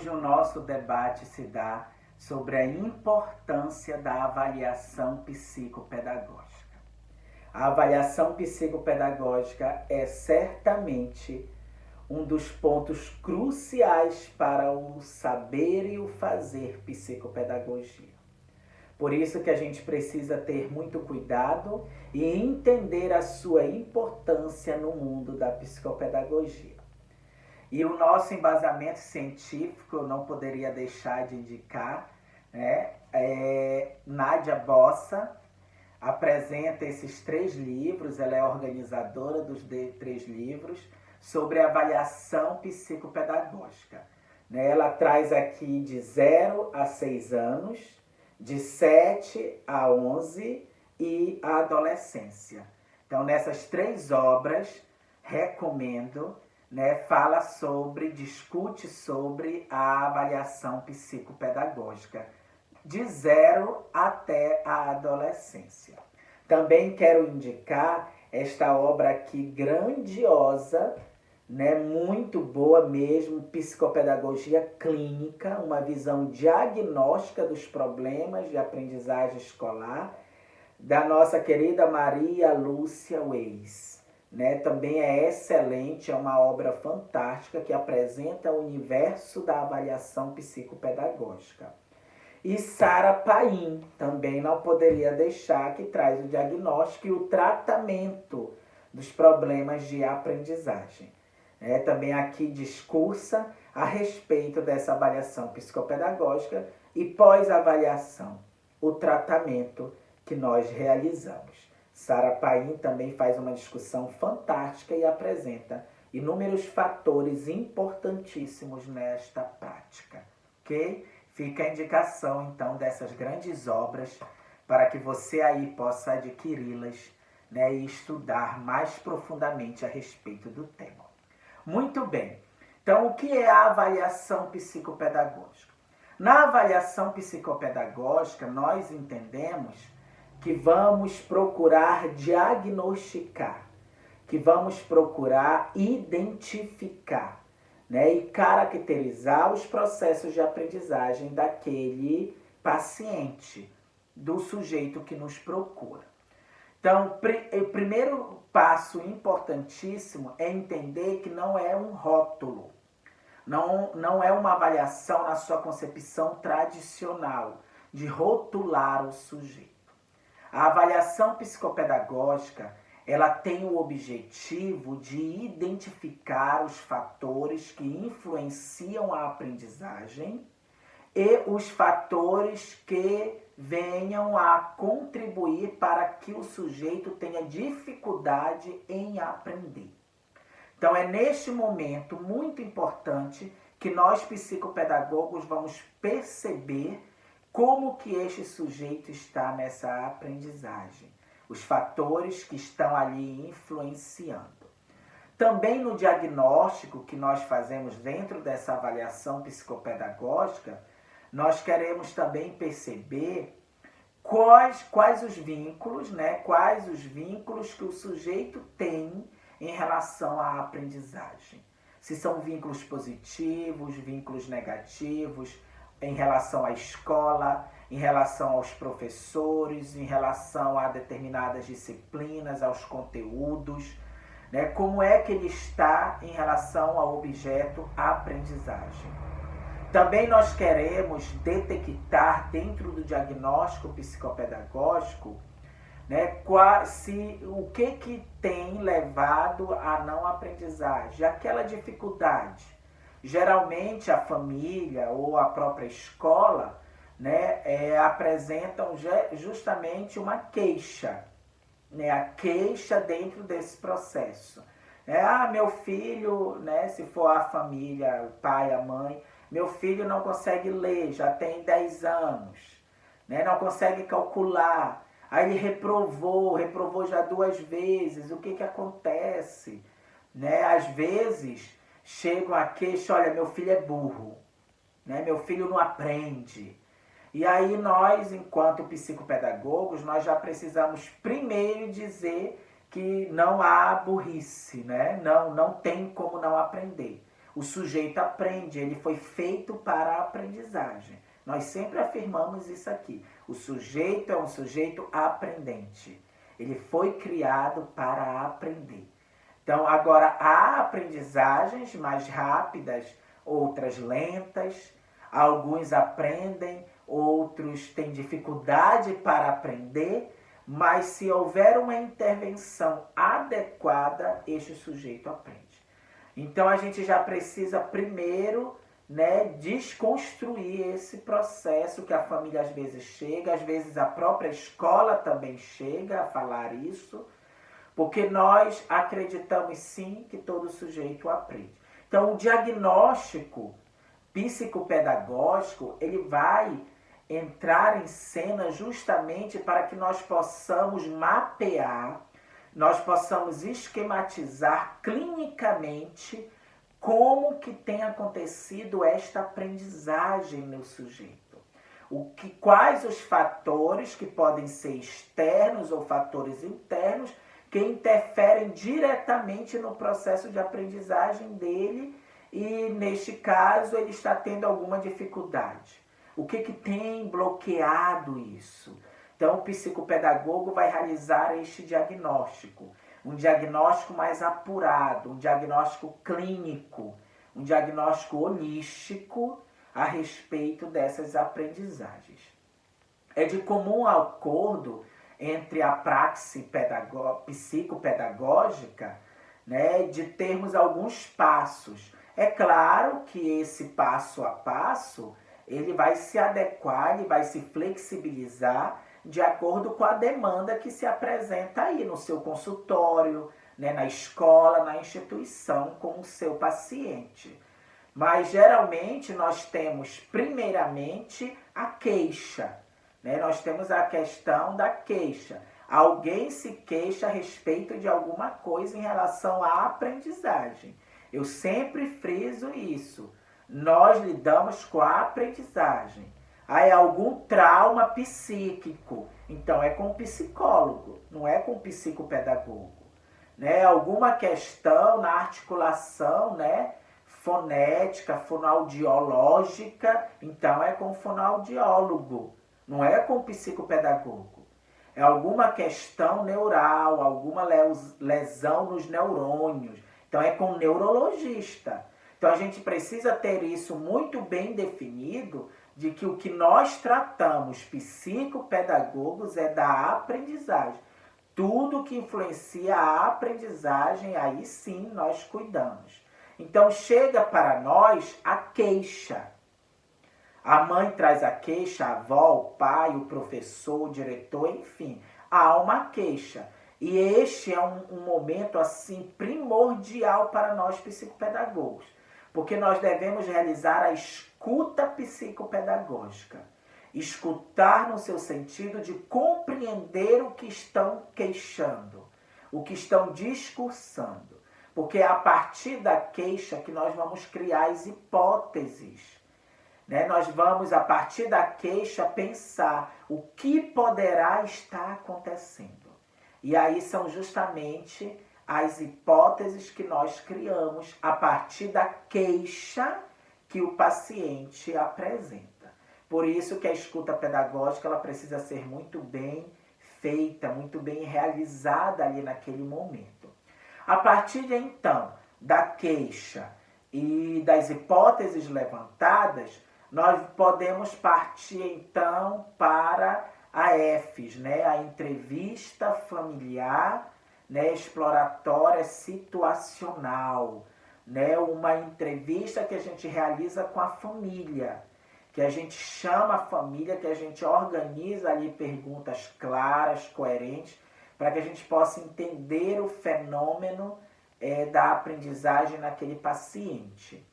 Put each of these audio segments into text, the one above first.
hoje o nosso debate se dá sobre a importância da avaliação psicopedagógica. A avaliação psicopedagógica é certamente um dos pontos cruciais para o saber e o fazer psicopedagogia. Por isso que a gente precisa ter muito cuidado e entender a sua importância no mundo da psicopedagogia. E o nosso embasamento científico, eu não poderia deixar de indicar, Nádia Bossa apresenta esses 3 livros, ela é organizadora dos 3 livros, sobre avaliação psicopedagógica. Ela traz aqui de 0 a 6 anos, de 7 a 11 e a adolescência. Então, nessas 3 obras, recomendo, discute sobre a avaliação psicopedagógica, de 0 até a adolescência. Também quero indicar esta obra aqui grandiosa, muito boa mesmo, Psicopedagogia Clínica, uma visão diagnóstica dos problemas de aprendizagem escolar, da nossa querida Maria Lúcia Weiss. Também é excelente, é uma obra fantástica que apresenta o universo da avaliação psicopedagógica. E Sara Paim, também não poderia deixar, que traz o diagnóstico e o tratamento dos problemas de aprendizagem. Também aqui discursa a respeito dessa avaliação psicopedagógica e pós-avaliação, o tratamento que nós realizamos. Sara Paim também faz uma discussão fantástica e apresenta inúmeros fatores importantíssimos nesta prática, ok? Fica a indicação, então, dessas grandes obras para que você aí possa adquiri-las, e estudar mais profundamente a respeito do tema. Muito bem. Então, o que é a avaliação psicopedagógica? Na avaliação psicopedagógica, nós entendemos que vamos procurar diagnosticar, que vamos procurar identificar, e caracterizar os processos de aprendizagem daquele paciente, do sujeito que nos procura. Então, o primeiro passo importantíssimo é entender que não é um rótulo, não é uma avaliação na sua concepção tradicional, de rotular o sujeito. A avaliação psicopedagógica, ela tem o objetivo de identificar os fatores que influenciam a aprendizagem e os fatores que venham a contribuir para que o sujeito tenha dificuldade em aprender. Então, é neste momento muito importante que nós psicopedagogos vamos perceber como que este sujeito está nessa aprendizagem, os fatores que estão ali influenciando. Também no diagnóstico que nós fazemos dentro dessa avaliação psicopedagógica, nós queremos também perceber quais os vínculos, quais os vínculos que o sujeito tem em relação à aprendizagem. Se são vínculos positivos, vínculos negativos, em relação à escola, em relação aos professores, em relação a determinadas disciplinas, aos conteúdos, como é que ele está em relação ao objeto aprendizagem. Também nós queremos detectar dentro do diagnóstico psicopedagógico, o que tem levado à não aprendizagem, aquela dificuldade. Geralmente a família ou a própria escola apresentam justamente uma queixa, a queixa dentro desse processo. Meu filho, se for a família, o pai, a mãe, meu filho não consegue ler, já tem 10 anos, não consegue calcular, aí ele reprovou já 2 vezes, o que acontece? Às vezes chegam a queixa, olha, meu filho é burro, meu filho não aprende. E aí nós, enquanto psicopedagogos, nós já precisamos primeiro dizer que não há burrice, não tem como não aprender. O sujeito aprende, ele foi feito para a aprendizagem. Nós sempre afirmamos isso aqui. O sujeito é um sujeito aprendente. Ele foi criado para aprender. Então, agora, há aprendizagens mais rápidas, outras lentas. Alguns aprendem, outros têm dificuldade para aprender, mas se houver uma intervenção adequada, este sujeito aprende. Então, a gente já precisa primeiro, desconstruir esse processo que a família às vezes chega, às vezes a própria escola também chega a falar isso, porque nós acreditamos sim que todo sujeito aprende. Então, o diagnóstico psicopedagógico, ele vai entrar em cena justamente para que nós possamos mapear, nós possamos esquematizar clinicamente como que tem acontecido esta aprendizagem no sujeito. Quais os fatores que podem ser externos ou fatores internos que interferem diretamente no processo de aprendizagem dele e, neste caso, ele está tendo alguma dificuldade. O que tem bloqueado isso? Então, o psicopedagogo vai realizar este diagnóstico. Um diagnóstico mais apurado, um diagnóstico clínico, um diagnóstico holístico a respeito dessas aprendizagens. É de comum acordo entre a praxe psicopedagógica, de termos alguns passos. É claro que esse passo a passo, ele vai se adequar, ele vai se flexibilizar de acordo com a demanda que se apresenta aí no seu consultório, na escola, na instituição, com o seu paciente. Mas, geralmente, nós temos, primeiramente, a queixa. Nós temos a questão da queixa. Alguém se queixa a respeito de alguma coisa em relação à aprendizagem. Eu sempre friso isso. Nós lidamos com a aprendizagem. Aí algum trauma psíquico, então é com o psicólogo, não é com o psicopedagogo. Alguma questão na articulação, fonética, fonoaudiológica, então é com o fonoaudiólogo, não é com o psicopedagogo. É alguma questão neural, alguma lesão nos neurônios, então é com o neurologista. Então a gente precisa ter isso muito bem definido, de que o que nós tratamos psicopedagogos é da aprendizagem. Tudo que influencia a aprendizagem, aí sim nós cuidamos. Então chega para nós a queixa. A mãe traz a queixa, a avó, o pai, o professor, o diretor, enfim. Há uma queixa. E este é um momento assim primordial para nós psicopedagogos. Porque nós devemos realizar a escuta psicopedagógica. Escutar no seu sentido de compreender o que estão queixando, o que estão discursando. Porque é a partir da queixa que nós vamos criar as hipóteses. Nós vamos, a partir da queixa, pensar o que poderá estar acontecendo. E aí são justamente as hipóteses que nós criamos a partir da queixa que o paciente apresenta. Por isso que a escuta pedagógica ela precisa ser muito bem feita, muito bem realizada ali naquele momento. A partir de então, da queixa e das hipóteses levantadas, nós podemos partir então para a EFES, a entrevista familiar, exploratória situacional, uma entrevista que a gente realiza com a família, que a gente chama a família, que a gente organiza ali perguntas claras, coerentes, para que a gente possa entender o fenômeno da aprendizagem naquele paciente.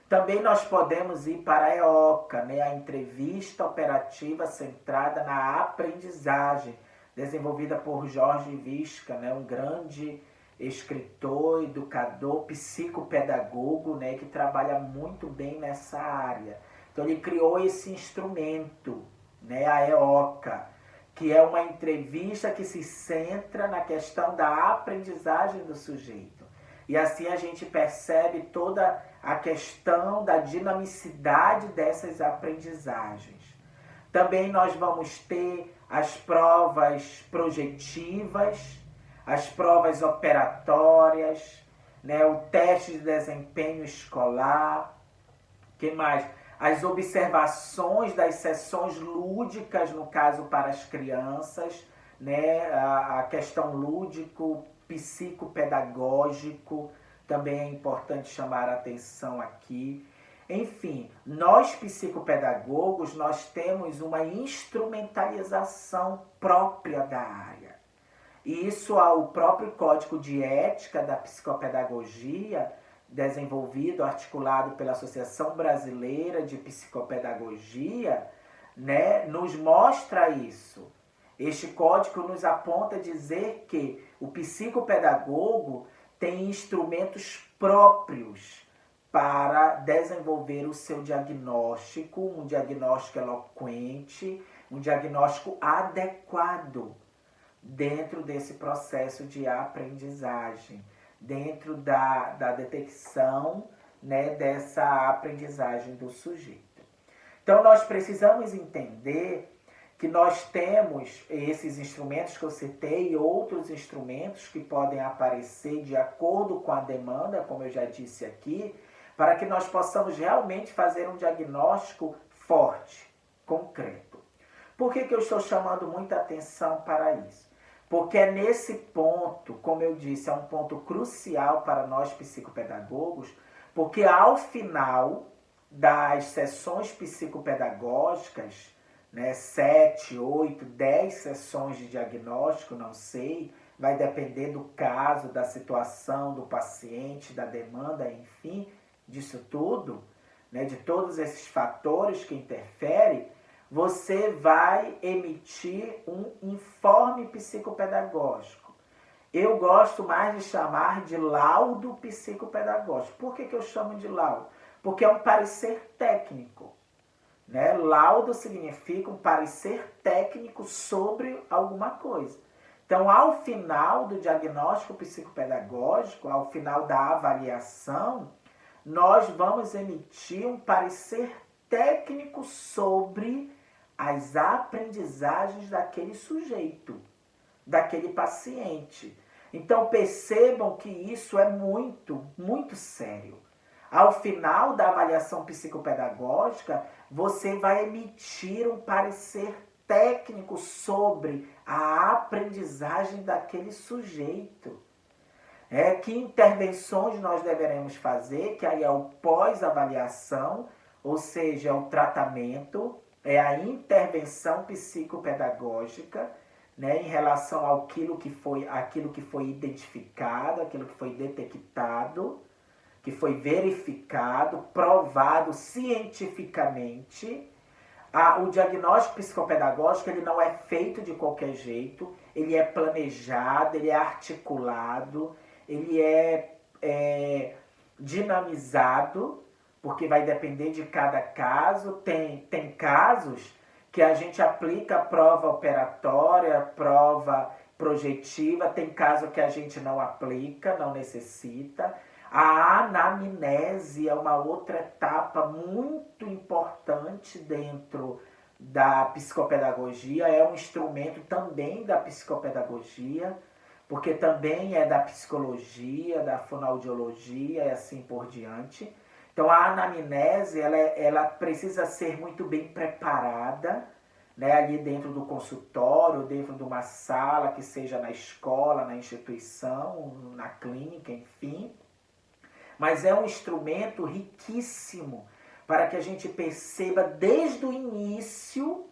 Também nós podemos ir para a EOCA, a entrevista operativa centrada na aprendizagem, desenvolvida por Jorge Visca, um grande escritor, educador, psicopedagogo, que trabalha muito bem nessa área. Então ele criou esse instrumento, a EOCA, que é uma entrevista que se centra na questão da aprendizagem do sujeito. E assim a gente percebe toda a questão da dinamicidade dessas aprendizagens. Também nós vamos ter as provas projetivas, as provas operatórias, né, o teste de desempenho escolar, que mais? As observações das sessões lúdicas, no caso para as crianças, né, a questão lúdico, psicopedagógico, também é importante chamar a atenção aqui. Enfim, nós psicopedagogos, nós temos uma instrumentalização própria da área. E isso o próprio Código de Ética da Psicopedagogia, desenvolvido, articulado pela Associação Brasileira de Psicopedagogia, né, nos mostra isso. Este código nos aponta a dizer que o psicopedagogo tem instrumentos próprios para desenvolver o seu diagnóstico, um diagnóstico eloquente, um diagnóstico adequado dentro desse processo de aprendizagem, dentro da detecção, né, dessa aprendizagem do sujeito. Então, nós precisamos entender que nós temos esses instrumentos que eu citei e outros instrumentos que podem aparecer de acordo com a demanda, como eu já disse aqui, para que nós possamos realmente fazer um diagnóstico forte, concreto. Por que eu estou chamando muita atenção para isso? Porque é nesse ponto, como eu disse, é um ponto crucial para nós psicopedagogos, porque ao final das sessões psicopedagógicas, né, 7, 8, 10 sessões de diagnóstico, não sei, vai depender do caso, da situação, do paciente, da demanda, enfim, disso tudo, né, de todos esses fatores que interferem, você vai emitir um informe psicopedagógico. Eu gosto mais de chamar de laudo psicopedagógico. Por que eu chamo de laudo? Porque é um parecer técnico. Né? Laudo significa um parecer técnico sobre alguma coisa. Então, ao final do diagnóstico psicopedagógico, ao final da avaliação, nós vamos emitir um parecer técnico sobre as aprendizagens daquele sujeito, daquele paciente. Então percebam que isso é muito, muito sério. Ao final da avaliação psicopedagógica, você vai emitir um parecer técnico sobre a aprendizagem daquele sujeito. Que intervenções nós deveremos fazer, que aí é o pós-avaliação, ou seja, é o tratamento, é a intervenção psicopedagógica, né, em relação àquilo que foi identificado, aquilo que foi detectado, que foi verificado, provado cientificamente. O diagnóstico psicopedagógico ele não é feito de qualquer jeito, ele é planejado, ele é articulado, ele é dinamizado, porque vai depender de cada caso. Tem casos que a gente aplica prova operatória, prova projetiva, tem caso que a gente não aplica, não necessita. A anamnese é uma outra etapa muito importante dentro da psicopedagogia, é um instrumento também da psicopedagogia, porque também é da psicologia, da fonoaudiologia e assim por diante. Então a anamnese ela precisa ser muito bem preparada, né, ali dentro do consultório, dentro de uma sala, que seja na escola, na instituição, na clínica, enfim. Mas é um instrumento riquíssimo para que a gente perceba desde o início,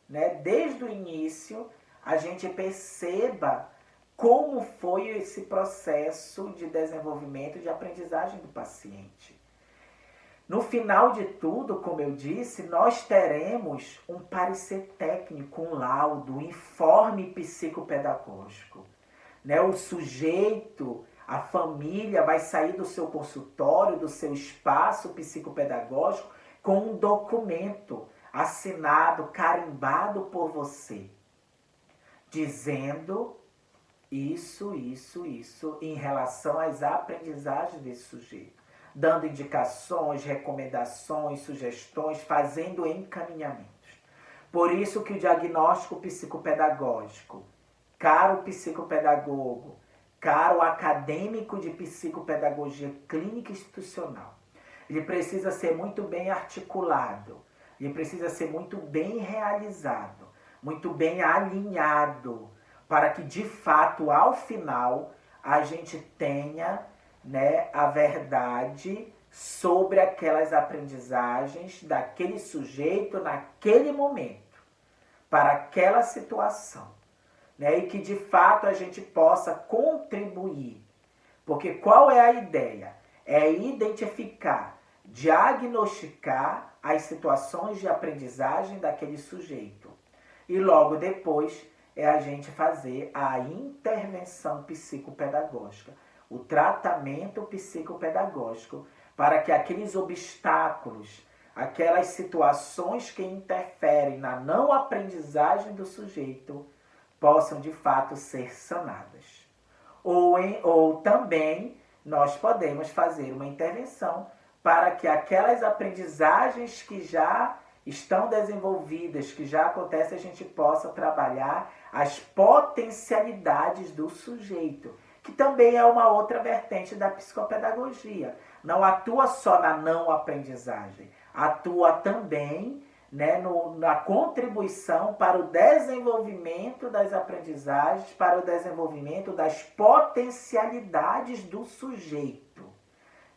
né, desde o início, a gente perceba como foi esse processo de desenvolvimento de aprendizagem do paciente. No final de tudo, como eu disse, nós teremos um parecer técnico, um laudo, um informe psicopedagógico. Né? O sujeito, a família vai sair do seu consultório, do seu espaço psicopedagógico com um documento assinado, carimbado por você, dizendo Isso em relação às aprendizagens desse sujeito, dando indicações, recomendações, sugestões, fazendo encaminhamentos. Por isso que o diagnóstico psicopedagógico, caro psicopedagogo, caro acadêmico de psicopedagogia clínica institucional, ele precisa ser muito bem articulado, ele precisa ser muito bem realizado, muito bem alinhado, para que de fato, ao final, a gente tenha, né, a verdade sobre aquelas aprendizagens daquele sujeito naquele momento, para aquela situação, né, e que de fato a gente possa contribuir. Porque qual é a ideia? É identificar, diagnosticar as situações de aprendizagem daquele sujeito. E logo depois é a gente fazer a intervenção psicopedagógica, o tratamento psicopedagógico, para que aqueles obstáculos, aquelas situações que interferem na não aprendizagem do sujeito, possam de fato ser sanadas. Ou também nós podemos fazer uma intervenção para que aquelas aprendizagens que já estão desenvolvidas, que já acontecem, a gente possa trabalhar as potencialidades do sujeito, que também é uma outra vertente da psicopedagogia. Não atua só na não aprendizagem, atua também, né, na contribuição para o desenvolvimento das aprendizagens, para o desenvolvimento das potencialidades do sujeito.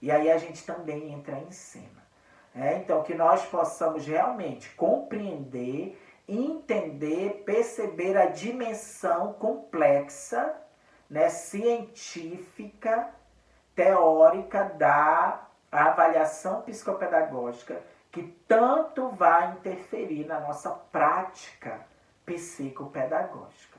E aí a gente também entra em cena. Então, que nós possamos realmente compreender, entender, perceber a dimensão complexa, né, científica, teórica da avaliação psicopedagógica, que tanto vai interferir na nossa prática psicopedagógica.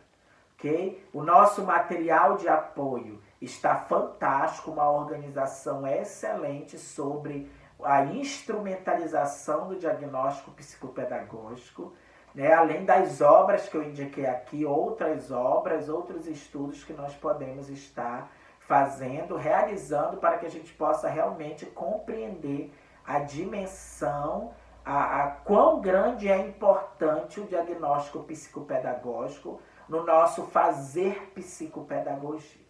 Okay? O nosso material de apoio está fantástico, uma organização excelente sobre a instrumentalização do diagnóstico psicopedagógico, né? Além das obras que eu indiquei aqui, outras obras, outros estudos que nós podemos estar fazendo, realizando, para que a gente possa realmente compreender a dimensão, a quão grande é importante o diagnóstico psicopedagógico no nosso fazer psicopedagogia.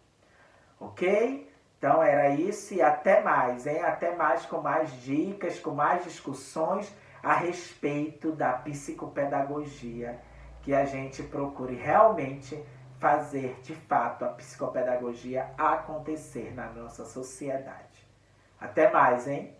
Ok? Então era isso e até mais, hein? Até mais com mais dicas, com mais discussões a respeito da psicopedagogia, que a gente procure realmente fazer de fato a psicopedagogia acontecer na nossa sociedade. Até mais, hein?